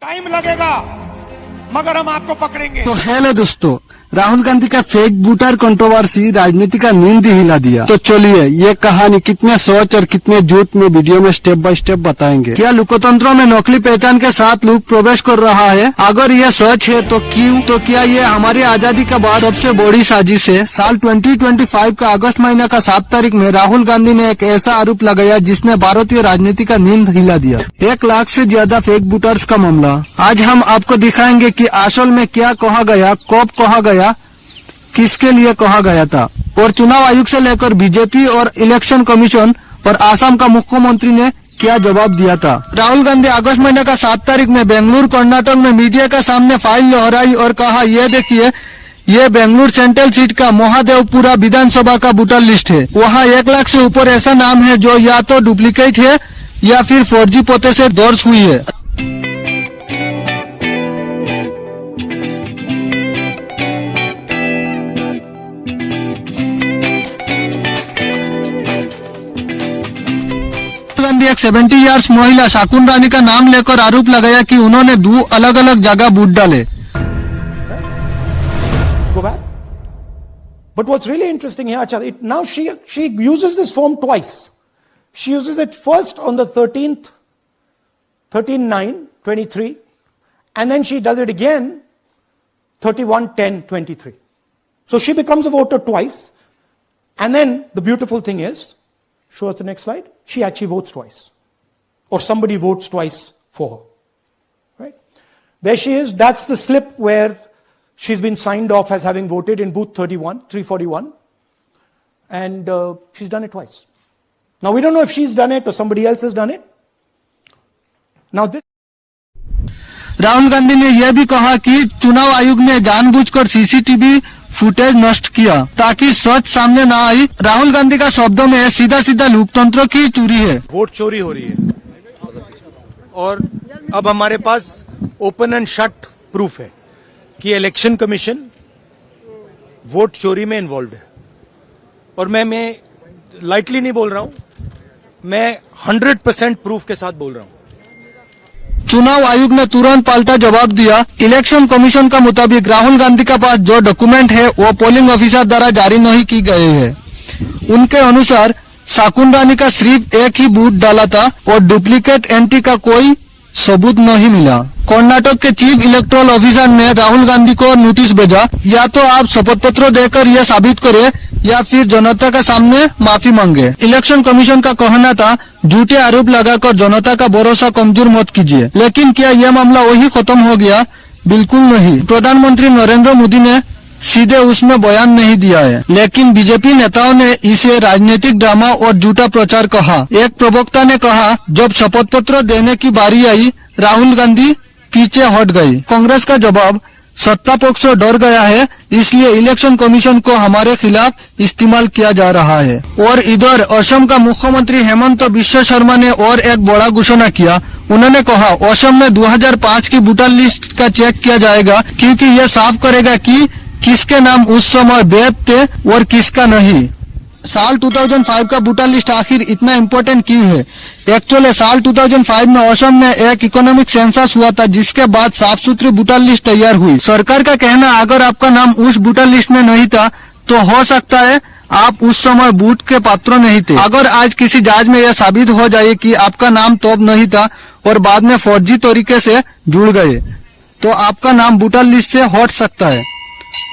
Time लगेगा मगर हम आपको पकड़ेंगे। तो हेलो दोस्तों, राहुल गांधी का फेक वोटर कंट्रोवर्सी राजनीति का नींद हिला दिया। तो चलिए ये कहानी कितने सच और कितने झूठ में वीडियो में स्टेप बाय स्टेप बताएंगे। क्या लोकतंत्रों में नकली पहचान के साथ लोग प्रवेश कर रहा है? अगर ये सच है तो क्यों? तो क्या ये हमारी आजादी के बाद सबसे बड़ी साजिश है? साल 2025 का अगस्त महीने का 7 तारीख में राहुल गांधी ने एक ऐसा आरोप लगाया जिसने भारतीय राजनीति का नींद हिला दिया। 1 लाख से ज्यादा फेक वोटर्स का मामला। आज हम आपको दिखाएंगे कि असल में क्या कहा गया, कब कहा गया, किसके लिए कहा गया था और चुनाव आयोग से लेकर बीजेपी और इलेक्शन कमीशन और आसाम का मुख्यमंत्री ने क्या जवाब दिया था। राहुल गांधी अगस्त महीने का 7 तारीख में बेंगलुरु कर्नाटक में मीडिया के सामने फाइल लहराई और कहा, ये देखिए ये बेंगलुरु सेंट्रल सीट का महादेवपुरा विधानसभा का वोटर लिस्ट है। वहाँ 1 लाख से ऊपर ऐसा नाम है जो या तो डुप्लीकेट है या फिर फर्जी पते से दर्ज हुई है। गांधी एक 70 इयर्स महिला शाकुन रानी का नाम लेकर आरोप लगाया कि उन्होंने 2 अलग अलग जगह वोट डाले। Go back. But what's really interesting here, Achal, now she uses this form twice. She uses it first on the 13/9/23, and then she does it again 31/10/23. So she becomes a voter twice, and then the beautiful thing is, show us the next slide. She actually votes twice, or somebody votes twice for her. Right? There she is. That's the slip where she's been signed off as having voted in booth 341, and she's done it twice. Now we don't know if she's done it or somebody else has done it. Now this. Rahul Gandhi ने यह भी कहा कि चुनाव आयोग ने जानबूझकर CCTV footage नष्ट किया ताकि सच सामने न आई। राहुल गांधी का शब्दों में सीधा सीधा लोकतंत्र की चोरी है। वोट चोरी हो रही है और अब हमारे पास ओपन एंड शट प्रूफ है कि इलेक्शन कमीशन वोट चोरी में इन्वॉल्व है। और मैं लाइटली नहीं बोल रहा हूं, मैं 100% प्रूफ के साथ बोल रहा हूं। चुनाव आयोग ने तुरंत पाल्टा जवाब दिया। इलेक्शन कमीशन का मुताबिक राहुल गांधी के पास जो डॉक्यूमेंट है वो पोलिंग ऑफिसर द्वारा जारी नहीं की गए हैं। उनके अनुसार शाकुन रानी का सिर्फ एक ही वोट डाला था और डुप्लीकेट एंट्री का कोई सबूत नहीं मिला। कर्नाटक के चीफ इलेक्टोरल ऑफिसर ने राहुल गांधी को नोटिस भेजा, या तो आप शपथ पत्र देकर यह साबित करें या फिर जनता के सामने माफी मांगे। इलेक्शन कमीशन का कहना था, झूठे आरोप लगाकर जनता का भरोसा कमजोर मत कीजिए। लेकिन क्या यह मामला वही खत्म हो गया? बिल्कुल नहीं। प्रधानमंत्री नरेंद्र मोदी ने सीधे उसमें बयान नहीं दिया है, लेकिन बीजेपी नेताओं ने इसे राजनीतिक ड्रामा और झूठा प्रचार कहा। एक प्रवक्ता ने कहा, जब शपथ पत्र देने की बारी आई राहुल गांधी पीछे हट गई। कांग्रेस का जवाब, सत्ता पक्ष डर गया है इसलिए इलेक्शन कमीशन को हमारे खिलाफ इस्तेमाल किया जा रहा है। और इधर असम का मुख्यमंत्री हेमंत बिश्व शर्मा ने और एक बड़ा घोषणा किया। उन्होंने कहा, असम में 2005 की वोटर लिस्ट का चेक किया जाएगा क्योंकि यह साफ करेगा कि किसके नाम उस समय वैध थे और किसका नहीं। साल 2005 का वोटर लिस्ट आखिर इतना इम्पोर्टेंट क्यों है? एक्चुअली साल 2005 में असम में एक इकोनॉमिक सेंसस हुआ था जिसके बाद साफ सुथरी वोटर लिस्ट तैयार हुई। सरकार का कहना, अगर आपका नाम उस वोटर लिस्ट में नहीं था तो हो सकता है आप उस समय वोट के पात्र नहीं थे। अगर आज किसी जांच में यह साबित हो जाए कि आपका नाम तब नहीं था और बाद में फर्जी तरीके से जुड़ गए तो आपका नाम वोटर लिस्ट से हट सकता है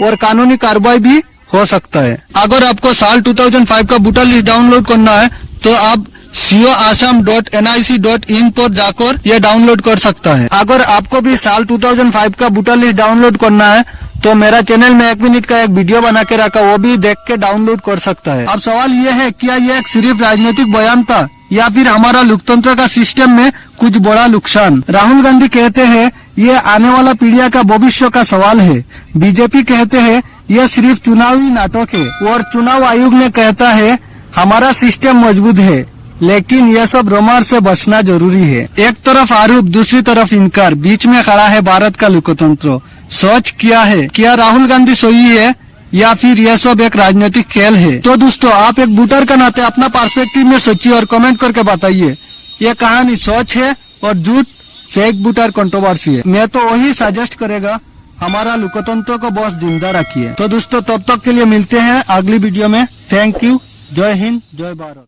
और कानूनी कार्रवाई भी हो सकता है। अगर आपको साल 2005 का वोटर लिस्ट डाउनलोड करना है तो आप coasam.nic.in पर जाकर यह डाउनलोड कर सकता है। अगर आपको भी साल 2005 का वोटर लिस्ट डाउनलोड करना है तो मेरा चैनल में 1 मिनट का एक वीडियो बना के रखा, वो भी देख के डाउनलोड कर सकता है। अब सवाल ये है, क्या यह सिर्फ राजनीतिक बयान था या फिर हमारा लोकतंत्र का सिस्टम में कुछ बड़ा नुकसान? राहुल गांधी कहते हैं ये आने वाला पीढ़ियों का भविष्य का सवाल है। बीजेपी कहते हैं यह सिर्फ चुनावी नाटक है और चुनाव आयोग ने कहता है हमारा सिस्टम मजबूत है। लेकिन यह सब रोमांच से बचना जरूरी है। एक तरफ आरोप, दूसरी तरफ इनकार, बीच में खड़ा है भारत का लोकतंत्र। सच क्या है? क्या राहुल गांधी सही है या फिर यह सब एक राजनीतिक खेल है? तो दोस्तों, आप एक वोटर का नाते अपना पर्सपेक्टिव में सोचिए और कमेंट करके बताइए ये कहानी सच है और झूठ फेक वोटर कंट्रोवर्सी है। मैं तो वही सजेस्ट करेगा, हमारा लोकतंत्र को बस जिंदा रखिए। तो दोस्तों तब तक के लिए मिलते हैं अगली वीडियो में। Thank you. जय हिंद, जय भारत।